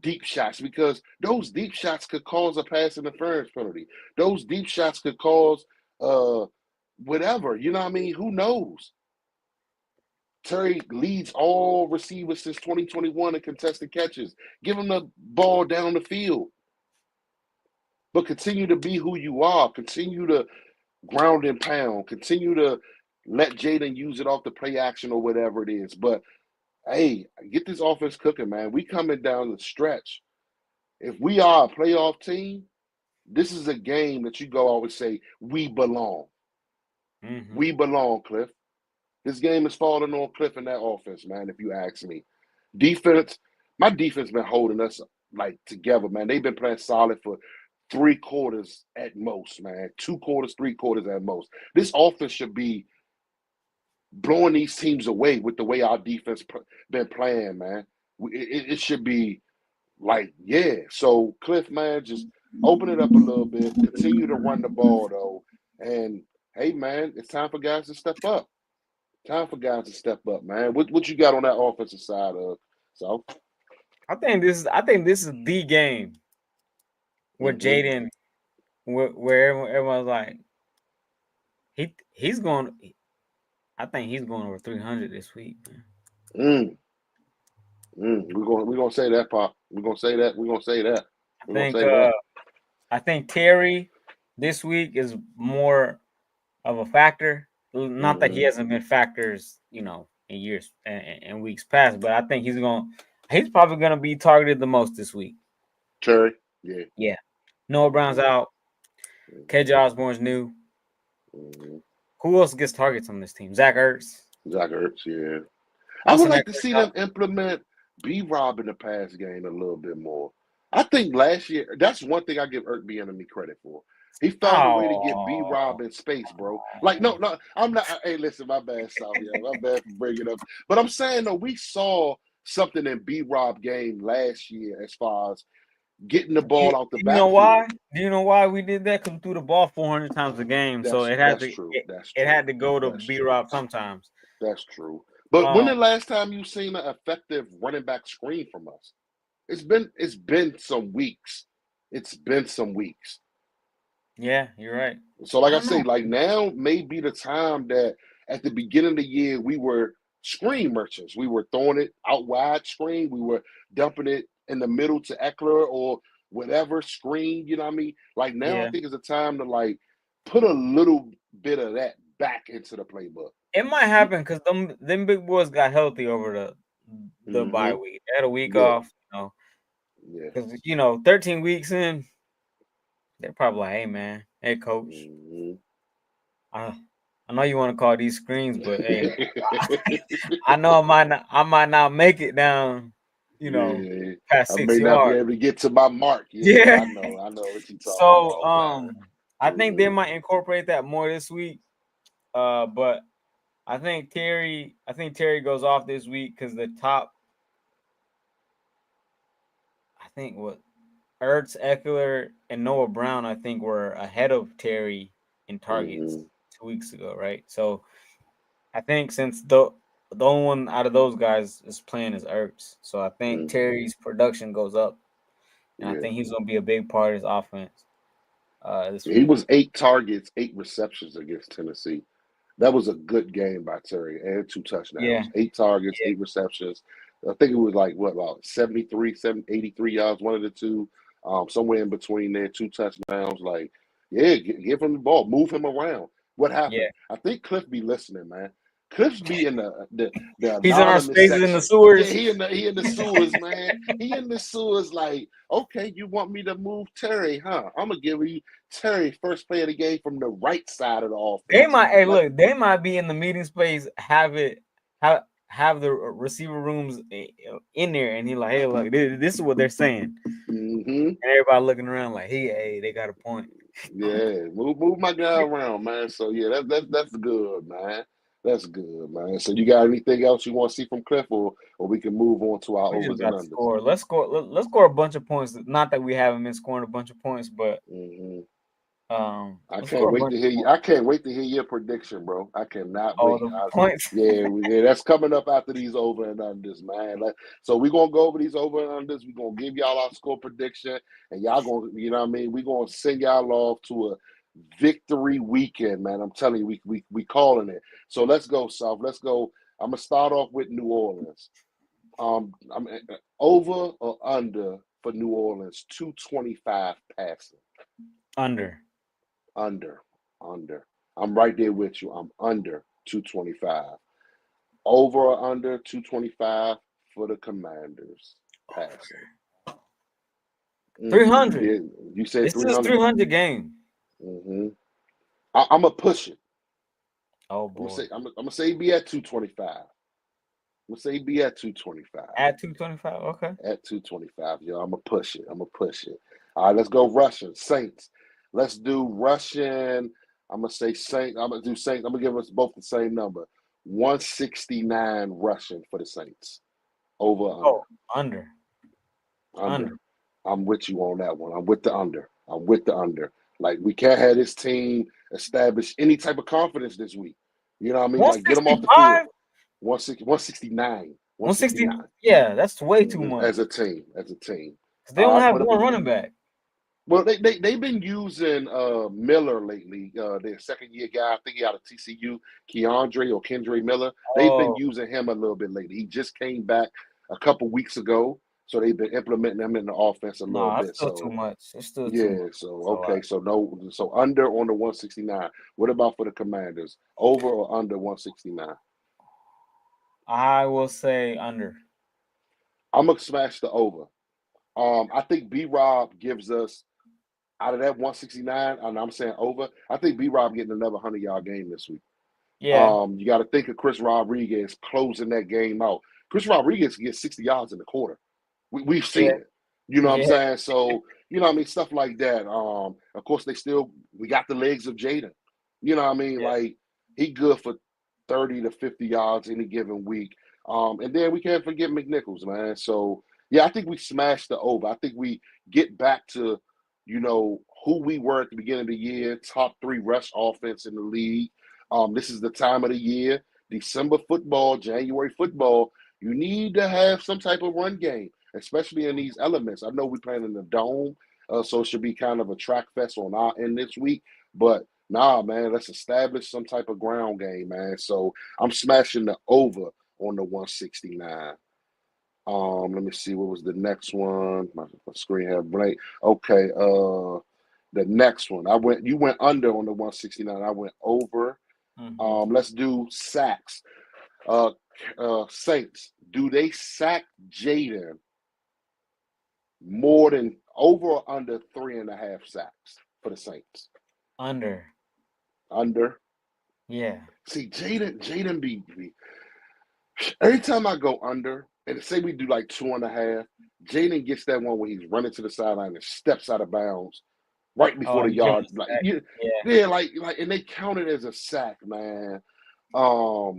deep shots because those deep shots could cause a pass interference penalty. Those deep shots could cause whatever. You know what I mean? Who knows? Terry leads all receivers since 2021 in contested catches. Give him the ball down the field. But continue to be who you are. Continue to ground and pound. Continue to let Jaden use it off the play action or whatever it is. But hey, get this offense cooking, man. We coming down the stretch. If we are a playoff team, this is a game that you go always say, we belong. Mhm. We belong, Cliff. This game is falling on Cliff and that offense, man, if you ask me. Defense, my defense been holding us like together, man. They've been playing solid for 3 quarters at most, man. 2 quarters, 3 quarters at most. This offense should be blowing these teams away with the way our defense been playing, man. It should be like, yeah. So Cliff, man, just open it up a little bit. Continue to run the ball though, and hey, man, it's time for guys to step up. Time for guys to step up, man. What you got on that offensive side of so? I think this is the game where Mm-hmm. Jaden, where everyone's like, he's going. I think he's going over 300 this week, man. Mm. We're gonna say that, Pop. We're gonna say that. We're gonna say that. I We're gonna think say that. I think Terry this week is more of a factor. Not that Mm-hmm. he hasn't been factors, in years and weeks past, but I think he's probably gonna be targeted the most this week. Terry, yeah. Yeah. Noah Brown's Mm-hmm. out. KJ Osborne's new. Mm-hmm. Who else gets targets on this team? Zach Ertz. Zach Ertz, yeah. I would Austin like to Eckler. see them implement B-Rob in the pass game a little bit more. I think last year, that's one thing I give Ertz B-Enemy credit for. He found a way to get B-Rob Oh, in space, bro. Like, no, I'm not. Hey, listen, my bad, South. Yeah, my bad for bringing it up. But I'm saying, though, we saw something in B-Rob game last year as far as getting the you, ball out the you know why? backfield. Do you know why we did that? Because we threw the ball 400 times a game, so That's true. That's it true. had to go to That's B true. Rob sometimes. That's true. But when Um, the last time you seen an effective running back screen from us? It's been some weeks. It's been some weeks. yeah, you're right. So like I I don't say, know. like now may be the time that at the beginning of the year we were screen merchants. We were throwing it out wide screen. We were dumping it in the middle to Eckler or whatever screen, you know what I mean? Like now I Yeah, think it's a time to like put a little bit of that back into the playbook. it might happen because them big boys got healthy over the bye Mm-hmm. week. They had a week Yeah, off, yeah. because 13 weeks in, they're probably like, hey man, hey coach, Mm-hmm. I I know you want to call these screens, but hey, I know I might not make it down, Yeah, past I six may not be yards. able to get to my mark. Yeah, Yeah. I know what you're talking So about, man. I think they Mhm, might incorporate that more this week. But I think Terry goes off this week because the top, I think what Ertz, Eckler, and Noah Brown, I think were ahead of Terry in targets mhm, 2 weeks ago, right? So I think since the only one out of those guys is playing is Ertz, so I think mhm. Terry's production goes up, and I Yeah, think he's gonna be a big part of his offense this he week. was 8 targets, 8 receptions against Tennessee. That was a good game by Terry and 2 touchdowns. Yeah, 8 targets, yeah, 8 receptions. I think it was like what about 83 yards, one of the two, somewhere in between there, 2 touchdowns. Like, yeah, give him the ball, move him around. What happened? yeah. I think Cliff be listening, man. Cliff's be in the He's in our anonymous spaces in the section. Yeah, sewers. he in the sewers, man. He in the sewers, like, okay, you want me to move Terry, huh? I'm gonna give you Terry first play of the game from the right side of the They offense. might, hey, Like, look, they might be in the meeting space, have the receiver rooms in there, and he like, hey, look, this is what they're saying, mm-hmm. and everybody looking around like, hey, they got a point. Yeah, move my guy around, man. So yeah, that's good, man. That's good, man. So you got anything else you want to see from Cliff, or we can move on to our We just overs and got to unders. score. Let's score. Let's score a bunch of points. Not that we haven't been scoring a bunch of points, but Hmm I let's can't score a wait bunch to of hear you. points. I can't wait to hear your prediction, bro. I cannot Oh, wait. the points. Yeah, that's coming up after these over and unders, man. So we're gonna go over these over and unders. We're gonna give y'all our score prediction, and y'all gonna, you know what I mean. We're gonna send y'all off to a victory weekend, man. I'm telling you, we calling it. So let's go, South. Let's go. I'm gonna start off with New Orleans. I'm over or under for New Orleans 225 passing. Under. Under, under. I'm right there with you. I'm under 225. Over or under 225 for the Commanders passing. You 300. did. You said This is 300. 300 game. Mm-hmm. I'm gonna push it. Oh I'm gonna boy. say I'm gonna say be at 225. I'm gonna say be at 225. At 225. Okay. At 225, yo. I'm gonna push it. I'm gonna push it. All right, let's go Russian Saints. Let's do Russian. I'm gonna say Saints. I'm gonna do Saints. I'm gonna give us both the same number. 169 Russian for the Saints. Over under. Oh, under. Under. Under. I'm with you on that one. I'm with the under. I'm with the under. Like we can't have this team establish any type of confidence this week. You know what I mean? Like get them off the field. 165. 169. 160. 169. Yeah, that's way too much. As a team. As a team. Because they All only right. have What one about running back. well, they've been using Miller lately. Their second year guy, I think he out of TCU, Keandre or Kendre Miller. They've been Oh, using him a little bit lately. He just came back a couple weeks ago, so they've been implementing him in the offense a little no, that's bit. still too So much. It's still too yeah, much. so That's a lot. okay, so no, so under on the 169. What about for the Commanders? Over or under 169? I will say under. I'm gonna smash the over. I think B Rob gives us out of that 169, and I'm saying over, I think B-Rob getting another 100-yard game this week. Yeah. You got to think of Chris Rodriguez closing that game out. Chris Rodriguez can get 60 yards in the quarter. We've seen it. You know what I'm Yeah. saying? So, you know what I mean? Stuff like that. Of course, we got the legs of Jaden. You know what I mean? Yeah. Like, he good for 30 to 50 yards any given week. And then we can't forget McNichols, man. So, yeah, I think we smashed the over. I think we get back to, who we were at the beginning of the year, top 3 rush offense in the league. This is the time of the year, December football, January football. You need to have some type of run game, especially in these elements. I know we're playing in the dome, so it should be kind of a track fest on our end this week. But nah, man, let's establish some type of ground game, man. So I'm smashing the over on the 169. Let me see, what was the next one? My screen had blank. Okay, the next one. You went under on the 169. I went over. Mm-hmm. Let's do sacks. Saints, do they sack Jaden more than over or under 3.5 sacks for the Saints? Under. Yeah. See, Jaden be every time I go under, and say we do like 2.5, Jaden gets that one where he's running to the sideline and steps out of bounds right before the yard. Like, yeah, like, and they count it as a sack, man. I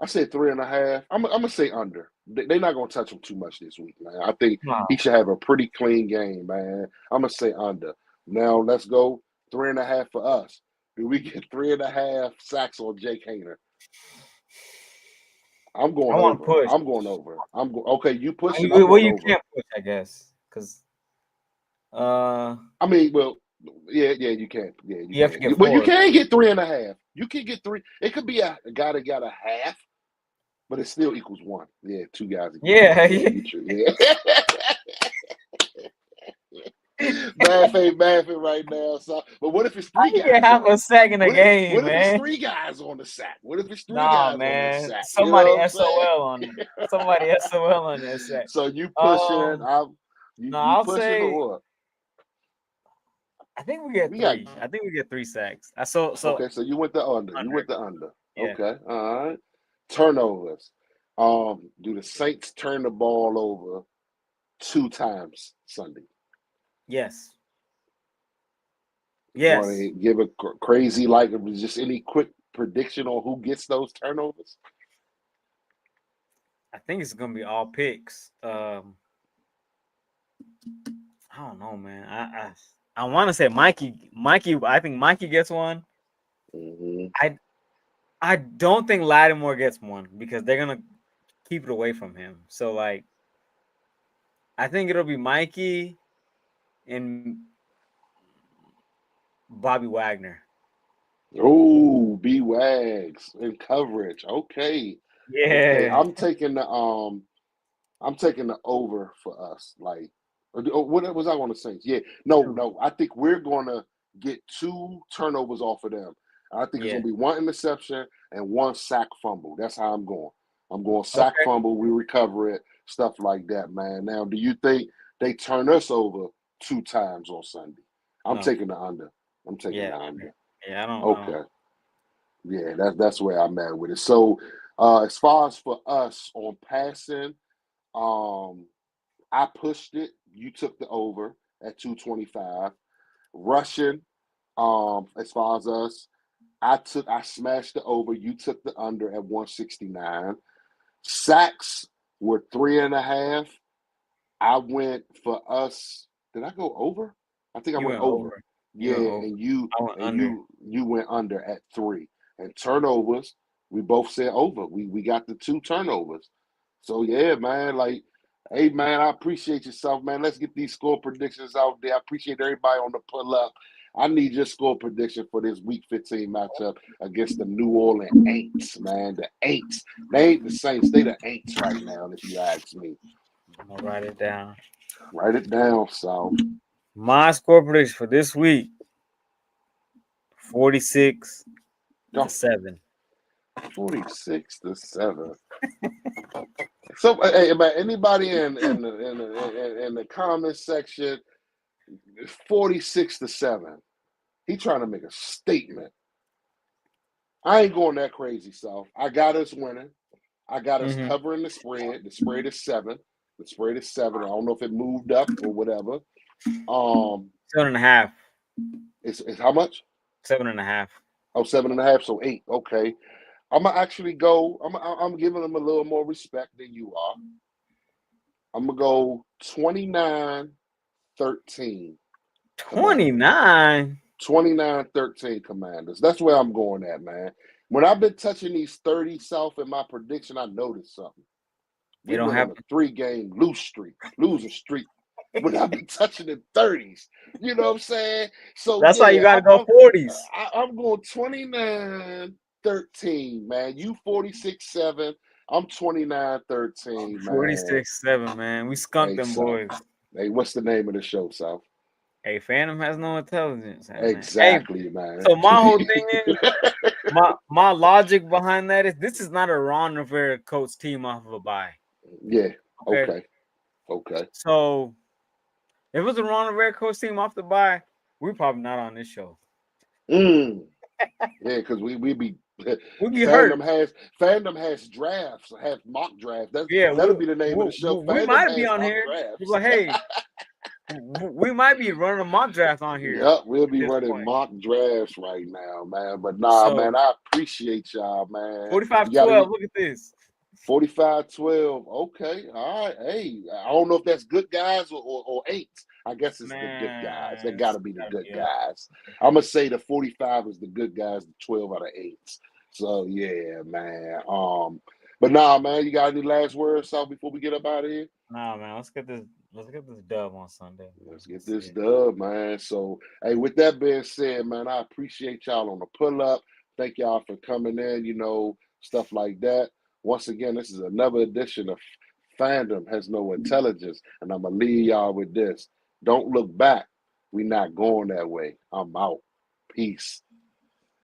said 3.5. I'm gonna say under. They're not gonna touch him too much this week, man. I think he should have a pretty clean game, man. I'm gonna say under. Now let's go 3.5 for us. Do we get 3.5 sacks on Jake Hayner? I'm going over. Push. I'm going over. Okay. You push it. Well, you can't push, I guess, because. I mean, well, yeah, you can't. Yeah, you have to get 4. Well, you can't get 3.5. You can get 3. It could be a guy that got a half, but it still equals 1. Yeah, 2 guys. Yeah. Laughing right now. So, but what if it's 3 guys? You have a sack in a game, what man. If it's 3 guys on the sack? What if it's 3 guys on the sack? Somebody SOL on somebody SOL on that sack. So you pushing? I'll pushing say. Or what? I think we get 3. I think we get 3 sacks. Okay, so you went the under. Under. You went the under. Yeah. Okay, all right. Turnovers. Do the Saints turn the ball over 2 times Sunday? Yes. Want to give a crazy, like, just any quick prediction on who gets those turnovers? I think it's gonna be all picks. I don't know, man. I want to say Mikey. I think Mikey gets one. Mm-hmm. I don't think Lattimore gets one because they're gonna keep it away from him. So, like, I think it'll be Mikey and Bobby Wagner. Oh, B-Wags in coverage. Okay. Yeah. Okay. I'm taking the over for us. Like, what was I going to say? Yeah. No. I think we're going to get 2 turnovers off of them. I think it's going to be 1 interception and 1 sack fumble. That's how I'm going. I'm going sack fumble. We recover it. Stuff like that, man. Now, do you think they turn us over 2 times on Sunday? I'm taking the under. I'm taking the under. Yeah, I don't. Okay. Yeah, that's where I'm at with it. So, as far as for us on passing, I pushed it. You took the over at 225. Rushing, as far as us, I smashed the over. You took the under at 169. Sacks were 3.5. I went for us. Did I go over? I think I went over. Yeah, and you went under at 3. And turnovers, we both said over. We got the 2 turnovers. So yeah, man, like, hey man, I appreciate yourself, man. Let's get these score predictions out there. I appreciate everybody on the pull up. I need your score prediction for this Week 15 matchup against the New Orleans Aints, man. The Aints. They ain't the Saints. They the Aints right now, if you ask me. I'm gonna write it down. Write it down, so. My score prediction for this week: 46-7. 46-7. So, hey, man, anybody in the comment section, 46-7. He trying to make a statement. I ain't going that crazy, South. I got us winning. I got us covering the spread. The spread is 7. The spread is 7. I don't know if it moved up or whatever. 7.5. It's how much? 7.5. Oh, 7.5. So 8. Okay. I'm gonna actually go. I'm giving them a little more respect than you are. I'm gonna go 29-13. 29. 29-13 Commanders. That's where I'm going at, man. When I've been touching these 30 South in my prediction, I noticed something. We don't went have on a 3-game losing streak. When I've been touching the 30s, you know what I'm saying? So That's yeah, why you gotta go 40s. I'm going 29-13, man. You 46-7. I'm 29-13, man. 46-7, man. We skunked them boys. Hey, what's the name of the show, South? Hey, Phantom has no intelligence. Exactly, hey, man. So my whole thing is my logic behind that is this is not a Ron Rivera coach team off of a bye. Yeah. Okay. So if it was a Ron Rivera coach team off the bye, we're probably not on this show. Yeah, because we be hurt. Fandom has drafts, have mock drafts. That'll be the name of the show. We might be on here. We're like, hey, we might be running a mock draft on here. Yep, we'll be running mock drafts right now, man. But man, I appreciate y'all, man. 45-12. Look at this. 45-12. Okay, all right. Hey, I don't know if that's good guys or ain'ts. I guess it's the good guys. They got to be the good guys. I'm gonna say the 45 is the good guys. The 12 are the ain'ts. So yeah, man. But man, you got any last words, Sal, before we get up out of here? Nah, man. Let's get this dub on Sunday. Let's get this dub, man. So, hey, with that being said, man, I appreciate y'all on the pull up. Thank y'all for coming in, stuff like that. Once again, this is another edition of Fandom Has No Intelligence, and I'm going to leave y'all with this. Don't look back. We not going that way. I'm out. Peace.